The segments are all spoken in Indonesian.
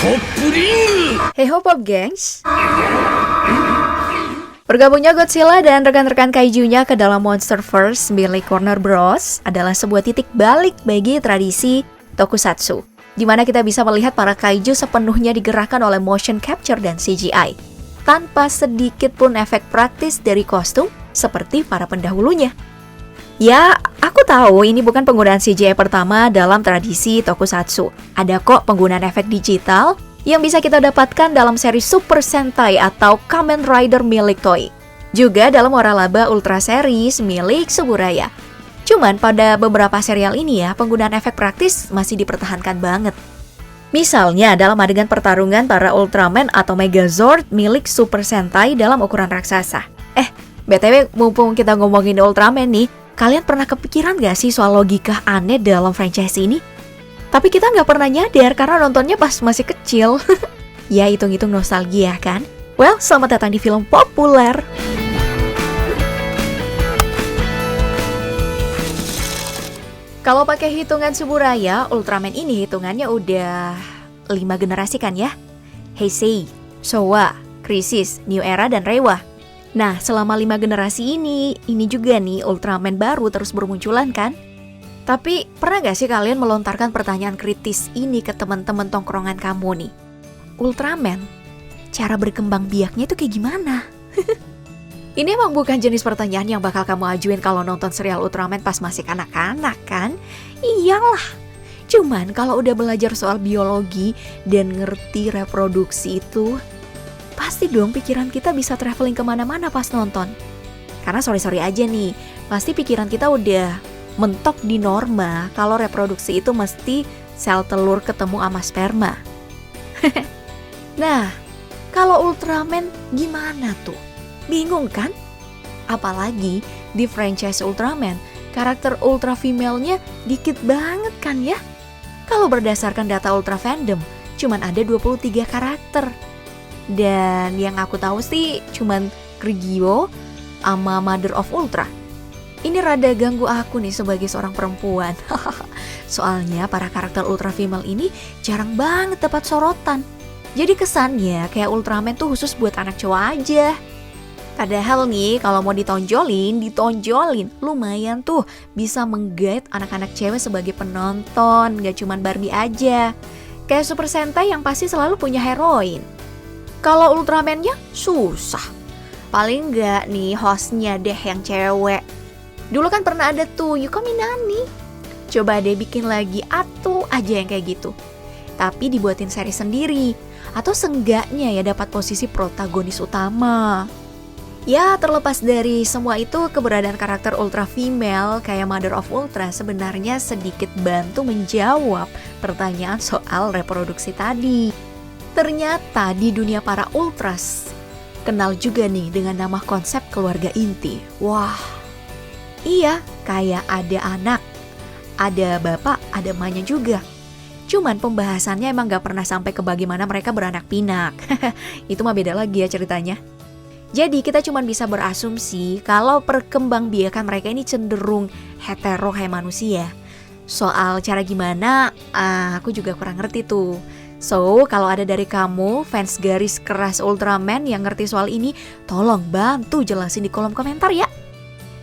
Hey ho pop gengs, bergabungnya Godzilla dan rekan-rekan kaijunya ke dalam Monsterverse milik Warner Bros. Adalah sebuah titik balik bagi tradisi tokusatsu, di mana kita bisa melihat para kaiju sepenuhnya digerakkan oleh motion capture dan CGI, tanpa sedikit pun efek praktis dari kostum seperti para pendahulunya. Ya, aku tahu ini bukan penggunaan CGI pertama dalam tradisi tokusatsu. Ada kok penggunaan efek digital yang bisa kita dapatkan dalam seri Super Sentai atau Kamen Rider milik Toei. Juga dalam Waralaba Ultra Series milik Suburaya. Cuman pada beberapa serial ini ya, penggunaan efek praktis masih dipertahankan banget. Misalnya dalam adegan pertarungan para Ultraman atau Megazord milik Super Sentai dalam ukuran raksasa. BTW mumpung kita ngomongin Ultraman nih, kalian pernah kepikiran gak sih soal logika aneh dalam franchise ini? Tapi kita gak pernah nyadar karena nontonnya pas masih kecil. Ya hitung-hitung nostalgia kan? Well, selamat datang di film populer. Kalau pakai hitungan Suburaya, Ultraman ini hitungannya udah 5 generasi kan ya? Heisei, Showa, Crisis, New Era, dan Reiwa. Nah, selama 5 generasi ini juga nih Ultraman baru terus bermunculan kan? Tapi pernah gak sih kalian melontarkan pertanyaan kritis ini ke teman-teman tongkrongan kamu nih? Ultraman, cara berkembang biaknya itu kayak gimana? Ini emang bukan jenis pertanyaan yang bakal kamu ajuin kalau nonton serial Ultraman pas masih anak-anak kan? Iyalah. Cuman kalau udah belajar soal biologi dan ngerti reproduksi itu, pasti dong pikiran kita bisa traveling kemana-mana pas nonton. Karena sorry aja nih, pasti pikiran kita udah mentok di norma kalau reproduksi itu mesti sel telur ketemu sama sperma. Nah, kalau Ultraman gimana tuh? Bingung kan? Apalagi di franchise Ultraman, karakter ultra female-nya dikit banget kan ya? Kalau berdasarkan data Ultra Fandom, cuman ada 23 karakter. Dan yang aku tahu sih cuman Grigio sama Mother of Ultra. Ini rada ganggu aku nih sebagai seorang perempuan. Soalnya para karakter ultra female ini jarang banget dapat sorotan. Jadi kesannya kayak Ultraman tuh khusus buat anak cowok aja. Padahal nih kalau mau ditonjolin lumayan tuh bisa menggait anak-anak cewek sebagai penonton, gak cuman Barbie aja. Kayak Super Sentai yang pasti selalu punya heroin. Kalau Ultraman-nya susah. Paling nggak nih hostnya deh yang cewek. Dulu kan pernah ada tuh Yuko Minami. Coba deh bikin lagi atau aja yang kayak gitu. Tapi dibuatin seri sendiri. Atau seenggaknya ya dapat posisi protagonis utama. Ya terlepas dari semua itu, keberadaan karakter ultra female kayak Mother of Ultra sebenarnya sedikit bantu menjawab pertanyaan soal reproduksi tadi. Ternyata di dunia para ultras kenal juga nih dengan nama konsep keluarga inti. Wah, iya kayak ada anak, ada bapak, ada emaknya juga. Cuman pembahasannya emang gak pernah sampai ke bagaimana mereka beranak pinak. Itu mah beda lagi ya ceritanya. Jadi kita cuman bisa berasumsi kalau perkembangbiakan mereka ini cenderung hetero kayak manusia. Soal cara gimana, aku juga kurang ngerti tuh. So, kalau ada dari kamu, fans garis keras Ultraman yang ngerti soal ini, tolong bantu jelasin di kolom komentar ya.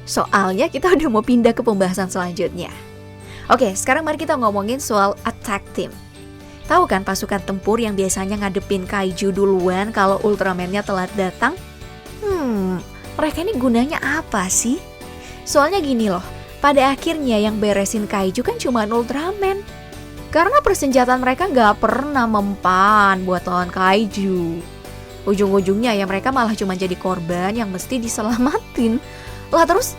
Soalnya kita udah mau pindah ke pembahasan selanjutnya. Oke, sekarang mari kita ngomongin soal attack team. Tahu kan pasukan tempur yang biasanya ngadepin kaiju duluan kalau Ultraman-nya telat datang? Mereka ini gunanya apa sih? Soalnya gini loh, pada akhirnya yang beresin kaiju kan cuma Ultraman. Karena persenjataan mereka gak pernah mempan buat lawan kaiju. Ujung-ujungnya ya mereka malah cuma jadi korban yang mesti diselamatin. Lah terus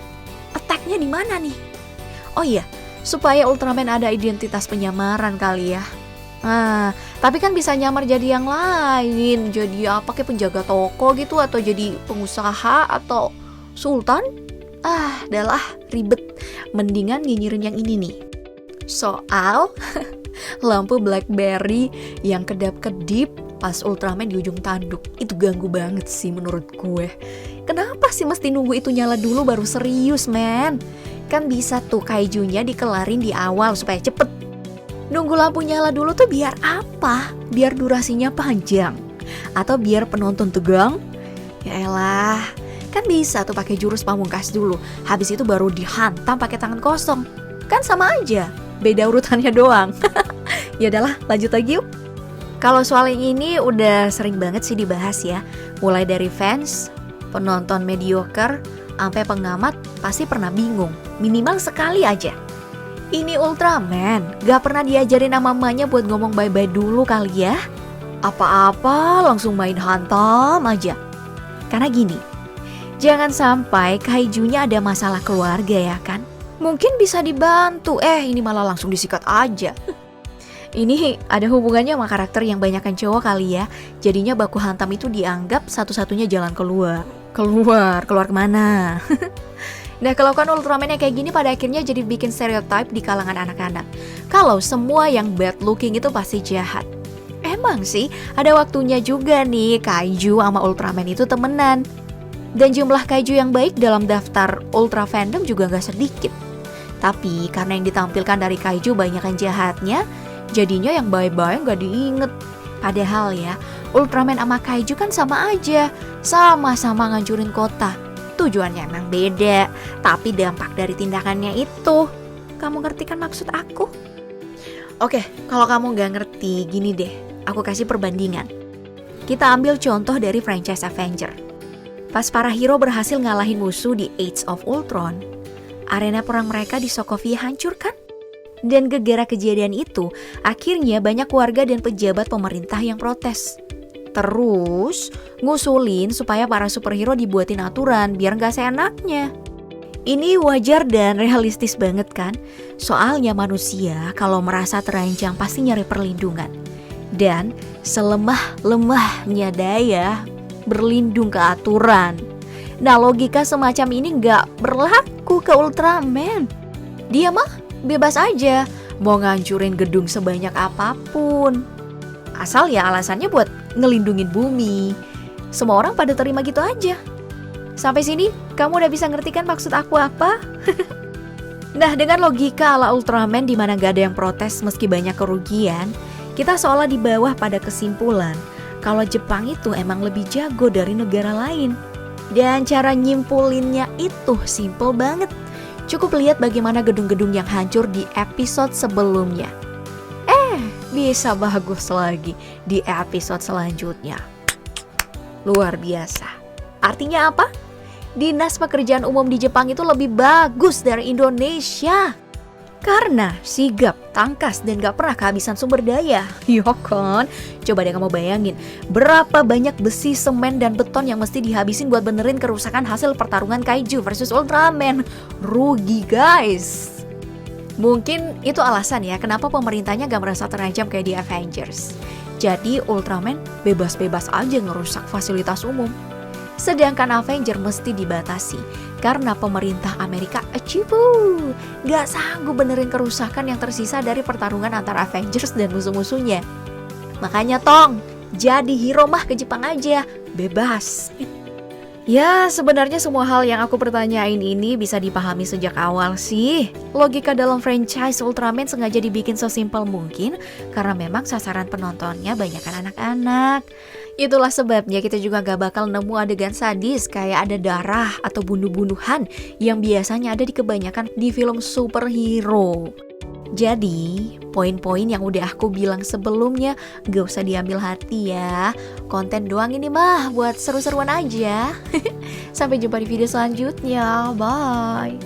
attack-nya di mana nih? Oh iya, supaya Ultraman ada identitas penyamaran kali ya. Tapi kan bisa nyamar jadi yang lain. Jadi apa kayak penjaga toko gitu, atau jadi pengusaha, atau sultan. Adalah ribet. Mendingan nyinyirin yang ini nih. Soal lampu BlackBerry yang kedap-kedip pas Ultraman di ujung tanduk. Itu ganggu banget sih menurut gue. Kenapa sih mesti nunggu itu nyala dulu baru serius, men? Kan bisa tuh kaijunya dikelarin di awal supaya cepet. Nunggu lampu nyala dulu tuh biar apa? Biar durasinya panjang? Atau biar penonton tegang? Ya elah, kan bisa tuh pakai jurus pamungkas dulu. Habis itu baru dihantam pakai tangan kosong. Kan sama aja, beda urutannya doang. Ya udahlah, lanjut lagi yuk. Kalau soal yang ini udah sering banget sih dibahas ya. Mulai dari fans, penonton mediocre, sampai pengamat pasti pernah bingung. Minimal sekali aja. Ini Ultraman, gak pernah diajarin sama mamanya buat ngomong bye-bye dulu kali ya. Apa-apa langsung main hantam aja. Karena gini, jangan sampai kaijunya ada masalah keluarga ya kan. Mungkin bisa dibantu, ini malah langsung disikat aja. Ini ada hubungannya sama karakter yang banyakan cowok kali ya. Jadinya baku hantam itu dianggap satu-satunya jalan keluar. Keluar kemana? Nah, kelakuan Ultraman yang kayak gini pada akhirnya jadi bikin stereotype di kalangan anak-anak. Kalau semua yang bad looking itu pasti jahat. Emang sih, ada waktunya juga nih kaiju sama Ultraman itu temenan. Dan jumlah kaiju yang baik dalam daftar Ultra fandom juga gak sedikit. Tapi karena yang ditampilkan dari kaiju banyakan jahatnya, jadinya yang baik-baik gak diinget. Padahal ya, Ultraman sama kaiju kan sama aja, sama-sama ngancurin kota. Tujuannya emang beda, tapi dampak dari tindakannya itu. Kamu ngerti kan maksud aku? Oke, kalau kamu gak ngerti, gini deh, aku kasih perbandingan. Kita ambil contoh dari franchise Avenger. Pas para hero berhasil ngalahin musuh di Age of Ultron, arena perang mereka di Sokovia hancur kan? Dan gegara kejadian itu, akhirnya banyak warga dan pejabat pemerintah yang protes. Terus ngusulin supaya para superhero dibuatin aturan biar gak seenaknya. Ini wajar dan realistis banget kan? Soalnya manusia kalau merasa terancam pasti nyari perlindungan. Dan selemah-lemahnya daya berlindung ke aturan. Nah, logika semacam ini gak berlaku ke Ultraman. Dia mah bebas aja mau ngancurin gedung sebanyak apapun. Asal ya alasannya buat ngelindungin bumi. Semua orang pada terima gitu aja. Sampai sini kamu udah bisa ngerti kan maksud aku apa? Nah, dengan logika ala Ultraman di mana gak ada yang protes meski banyak kerugian, kita seolah di bawah pada kesimpulan kalau Jepang itu emang lebih jago dari negara lain. Dan cara nyimpulinnya itu simple banget. Cukup lihat bagaimana gedung-gedung yang hancur di episode sebelumnya. Bisa bagus lagi di episode selanjutnya. Luar biasa. Artinya apa? Dinas pekerjaan umum di Jepang itu lebih bagus dari Indonesia. Karena sigap, tangkas, dan gak pernah kehabisan sumber daya. Ya kan? Coba deh kamu bayangin, berapa banyak besi, semen, dan beton yang mesti dihabisin buat benerin kerusakan hasil pertarungan kaiju versus Ultraman. Rugi guys. Mungkin itu alasan ya kenapa pemerintahnya gak merasa terancam kayak di Avengers. Jadi Ultraman bebas-bebas aja ngerusak fasilitas umum. Sedangkan Avenger mesti dibatasi karena pemerintah Amerika gak sanggup benerin kerusakan yang tersisa dari pertarungan antara Avengers dan musuh-musuhnya. Makanya Tong, jadi hero mah ke Jepang aja, bebas. Ya, sebenarnya semua hal yang aku pertanyain ini bisa dipahami sejak awal sih. Logika dalam franchise Ultraman sengaja dibikin sesimpel mungkin karena memang sasaran penontonnya banyakkan anak-anak. Itulah sebabnya kita juga gak bakal nemu adegan sadis kayak ada darah atau bunuh-bunuhan yang biasanya ada di kebanyakan di film superhero. Jadi, poin-poin yang udah aku bilang sebelumnya gak usah diambil hati ya. Konten doang ini mah buat seru-seruan aja. Sampai jumpa di video selanjutnya. Bye.